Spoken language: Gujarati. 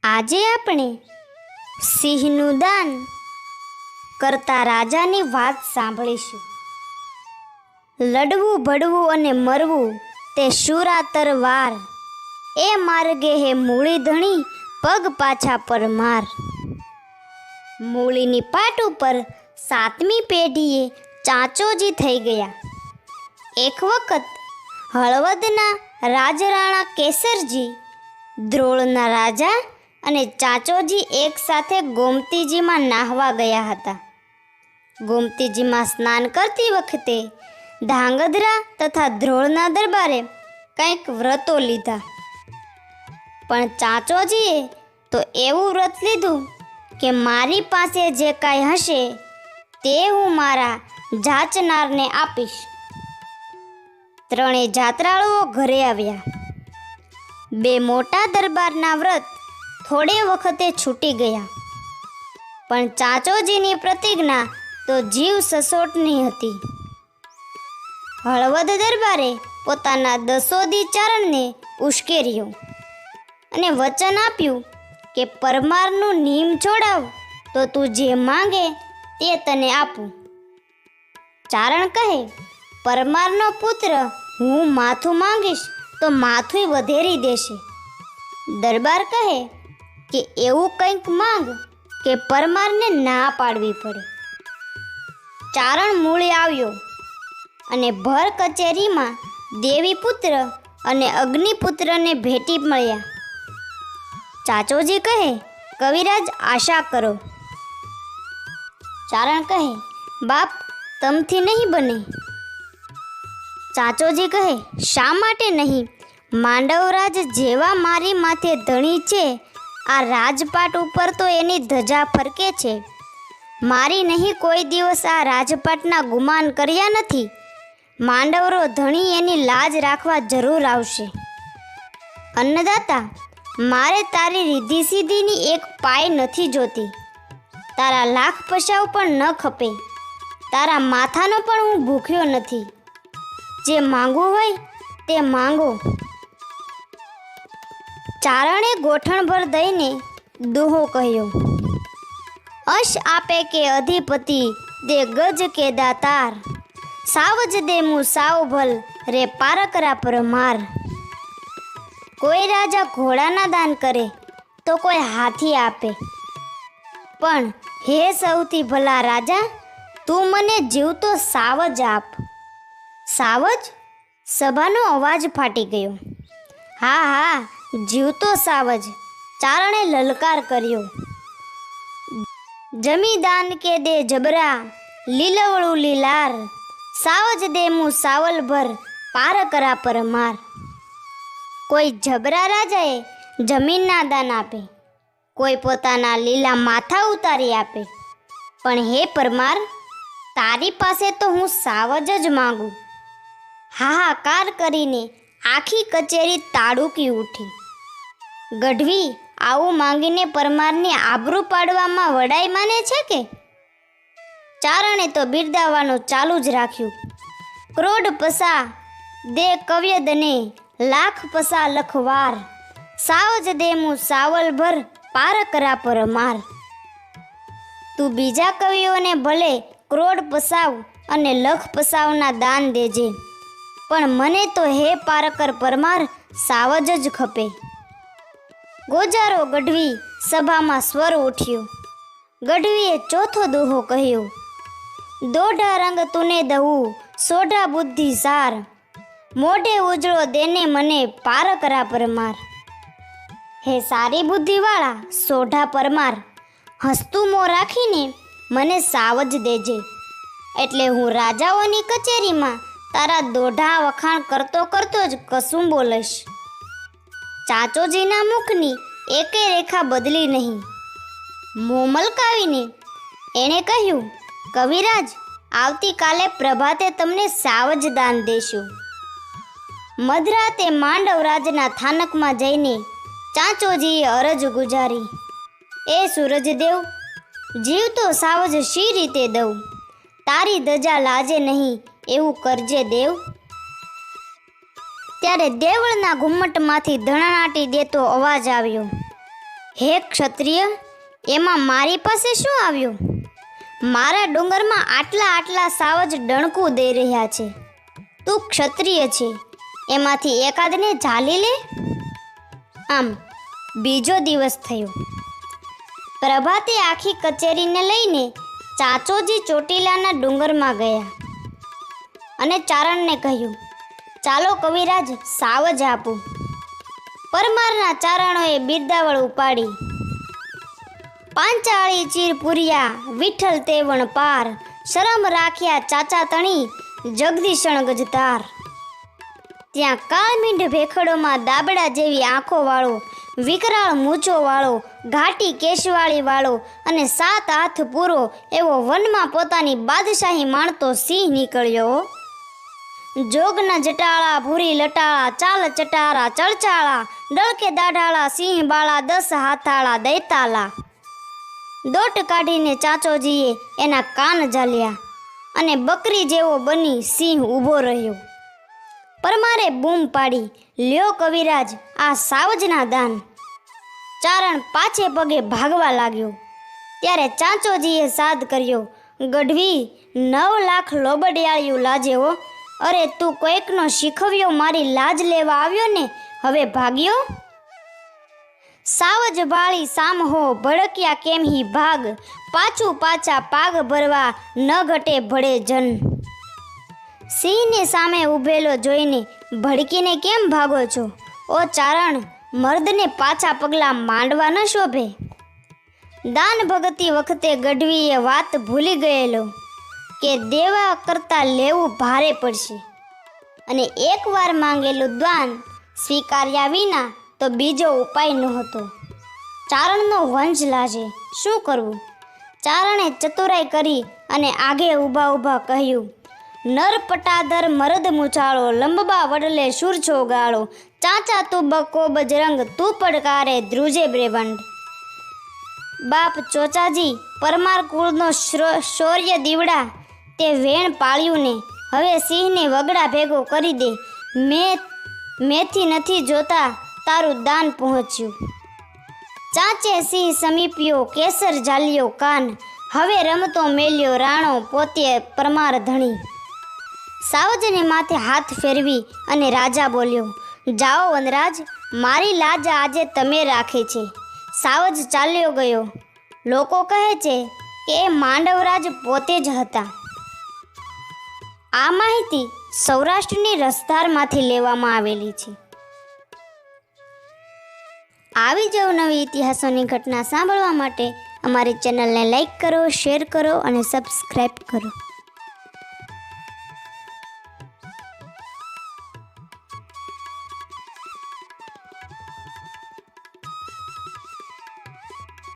આજે આપણે સિંહનું દાન કરતા રાજાની વાત સાંભળીશું. લડવું ભડવું અને મરવું તે શુરા તરવાર, એ માર્ગે હે મૂળી ધણી પગ પાછા પરમાર. મૂળીની પાટ ઉપર 7મી પેઢીએ ચાંચોજી થઈ ગયા. એક વખત હળવદના રાજરાણા કેસરજી, દ્રોણના રાજા અને ચાચોજી એક સાથે ગોમતીજીમાં નાહવા ગયા હતા. ગોમતીજીમાં સ્નાન કરતી વખતે ધાંગધ્રા તથા દ્રોણના દરબારે કંઈક વ્રતો લીધા. પણ ચાચોજીએ તો એવું વ્રત લીધું કે મારી પાસે જે કાંઈ હશે તે હું મારા જાચનારને આપીશ. ત્રણેય જાત્રાળુઓ ઘરે આવ્યા. 2 મોટા દરબારના વ્રત થોડે વખતે છૂટી ગયા, પણ ચાચોજીની પ્રતિજ્ઞા તો જીવ સસોટની હતી. હળવદ દરબારે પોતાના દસોદી ચારણને ઉશ્કેર્યો અને વચન આપ્યું કે પરમારનું નિયમ છોડાવ તો તું જે માંગે તે તને આપું. ચારણ કહે, પરમારનો પુત્ર હું માથું માંગીશ તો માથું વધેરી દેશે. દરબાર કહે કે એવું કંઈક માંગ કે પરમારને ના પાડવી પડે. ચારણ મૂળે આવ્યો અને ભર કચેરીમાં દેવીપુત્ર અને અગ્નિપુત્રને ભેટી મળ્યા. ચાચોજી કહે, કવિરાજ આશા કરો. ચારણ કહે, બાપ તમથી નહીં બને. ચાચોજી કહે, શા માટે નહીં? માંડવરાજ જેવા મારી માથે ધણી છે, આ રાજપાટ ઉપર તો એની ધજા ફરકે છે. મારી નહીં કોઈ દિવસ આ રાજપાટના ગુમાન કર્યા નથી. માંડવરો ધણી એની લાજ રાખવા જરૂર આવશે. અન્નદાતા, મારે તારી રીધી સીધીની એક પાય નથી જોતી. તારા લાખ પશાવ પણ ન ખપે. તારા માથાનો પણ હું ભૂખ્યો નથી. જે માંગવું હોય તે માંગો. ચારણે ગોઠણભર દઈને દોહો કહ્યો, અશ આપે કે અધિપતિ દે ગજ કે દાતાર, સાવજ દે મું સાવ ભલ રે પારકરા પરમાર. કોઈ રાજા ઘોડાના દાન કરે તો કોઈ હાથી આપે, પણ હે સૌથી ભલા રાજા, તું મને જીવતો સાવજ આપ. સાવજ? સભાનો અવાજ ફાટી ગયો. હા હા, જીવતો સાવજ. ચારણે લલકાર કર્યો. જમીદાન કે દે જબરા લીલવળું લીલાર, સાવજ દે મું સાવલ ભર પાર કરા પરમાર. કોઈ જબરા રાજાએ જમીનના દાન આપે, કોઈ પોતાના લીલા માથા ઉતારી આપે, પણ હે પરમાર, તારી પાસે તો હું સાવજ જ માંગુ. હાહાકાર કરીને આખી કચેરી તાડુકી ઉઠી. ગઢવી આવું માંગીને પરમારની આબરૂ પાડવામાં વડાઈ માને છે કે? ચારણે તો બિરદાવવાનું ચાલુ જ રાખ્યું. ક્રોડ પસા દે કવ્યદને લાખ પસા લખવાર, સાવજ દે મું સાવલ ભર પાર કરા પરમાર. તું બીજા કવિઓને ભલે ક્રોડ પસાવ અને લખ પસાવના દાન દેજે, પણ મને તો હે પારકર પરમાર સાવજ જ ખપે. ગોજારો ગઢવી સભામાં સ્વર ઉઠ્યો. ગઢવીએ ચોથો દોહો કહ્યો, દોઢા રંગ તુને દહું સોઢા બુદ્ધિ સાર, મોઢે ઉજળો દેને મને પાર કરા પરમાર. હે સારી બુદ્ધિવાળા સોઢા પરમાર, હસતું મોં રાખીને મને સાવજ દેજે, એટલે હું રાજાઓની કચેરીમાં તારા દોઢા વખાણ કરતો કરતો જ કસું બોલીશ. ચાચોજીના મુખની એકે રેખા બદલી નહીં. મોં મલકાવીને એણે કહ્યું, કવિરાજ, આવતીકાલે પ્રભાતે તમને સાવજ દાન દેશું. મધરાતે માંડવરાજના થાનકમાં જઈને ચાચોજીએ અરજ ગુજારી, એ સૂરજદેવ, જીવતો સાવજ શી રીતે દઉં? તારી ધજા લાજે નહીં એવું કરજે દેવ. ત્યારે દેવળના ઘુમ્મટમાંથી ધણાટી દેતો અવાજ આવ્યો, હે ક્ષત્રિય, એમાં મારી પાસે શું આવ્યું? મારા ડુંગરમાં આટલા સાવજ ડણકું દઈ રહ્યા છે. તું ક્ષત્રિય છે, એમાંથી એકાદને ઝાલી લે. આમ બીજો દિવસ થયો. પ્રભાતે આખી કચેરીને લઈને ચાચોજી ચોટીલાના ડુંગરમાં ગયા અને ચારણને કહ્યું, ચાલો કવિરાજ સાવજ આપું. પરમારના ચારણોએ બિરદાવળ ઉપાડી. પાંચાળી ચીર પૂર્યા વિઠ્ઠલ તેવણ પાર, શરમ રાખ્યા ચાચા તણી જગદીશણ ગજતાર. ત્યાં કાળમીંઢ ભેખડોમાં દાબડા જેવી આંખો વાળો, વિકરાળ મૂછો વાળો, ઘાટી કેશવાળી વાળો અને 7 હાથ પૂરો એવો વનમાં પોતાની બાદશાહી માણતો સિંહ નીકળ્યો. જોગના જટાળા, ભૂરી લટાળા, ચાલ ચટારા, ચળચાળા, ડળકે દાઢાળા, સિંહ બાળા, 10 હાથાળા, દૈતાલા. દોટ કાઢીને ચાચોજીએ એના કાન ઝાલ્યા અને બકરી જેવો બની સિંહ ઊભો રહ્યો. પરમારે બૂમ પાડી, લ્યો કવિરાજ આ સાવજના દાન. ચારણ પાછે પગે ભાગવા લાગ્યો. ત્યારે ચાચોજીએ સાદ કર્યો, ગઢવી 9 લાખ લોબડિયાળિયું લાજે હો. અરે તું કોઈકનો શીખવ્યો મારી લાજ લેવા આવ્યો ને, હવે ભાગ્યો? સાવજ ભાળી સામ હો, ભડક્યા કેમ હી ભાગ, પાછું પાછા પાગ ભરવા ન ઘટે ભળે જન. સિંહને સામે ઊભેલો જોઈને ભડકીને કેમ ભાગો છો? ઓ ચારણ, મર્દને પાછા પગલાં માંડવા ન શોભે. દાન ભગતી વખતે ગઢવીએ વાત ભૂલી ગયેલો કે દેવા કરતાં લેવું ભારે પડશે, અને એકવાર માંગેલું દાન સ્વીકાર્યા વિના તો બીજો ઉપાય નહોતો. ચારણનો વંશ લાજે, શું કરવું? ચારણે ચતુરાઈ કરી અને આગે ઊભા કહ્યું, નર પટાદર મરદ મૂછાળો, લંબબા વડલે સુરછો ગાળો, ચાચા તું બકો બજરંગ, તું પડકારે ધ્રુજે બ્રેવંડ. બાપ ચોચાજી, પરમાર કુળનો શૌર્ય દીવડા, તે વેણ પાળ્યું ને હવે સિંહને વગડા ભેગો કરી દે. મેથી નથી જોતા તારું દાન પહોંચ્યું. ચાચે સિંહ સમીપ્યો, કેસર ઝાલ્યો કાન, હવે રમતો મેલ્યો રાણો પોતે પરમાર ધણી. સાવજને માથે હાથ ફેરવી અને રાજા બોલ્યો, જાઓ વનરાજ, મારી લાજ આજે તમે રાખી છે. સાવજ ચાલ્યો ગયો. લોકો કહે છે કે એ માંડવરાજ પોતે જ હતા. આ માહિતી સૌરાષ્ટ્રની રસધારમાંથી લેવામાં આવેલી છે. આવી જ નવી ઇતિહાસોની ઘટના સાંભળવા માટે અમારી ચેનલને લાઈક કરો, શેર કરો અને સબસ્ક્રાઈબ કરો.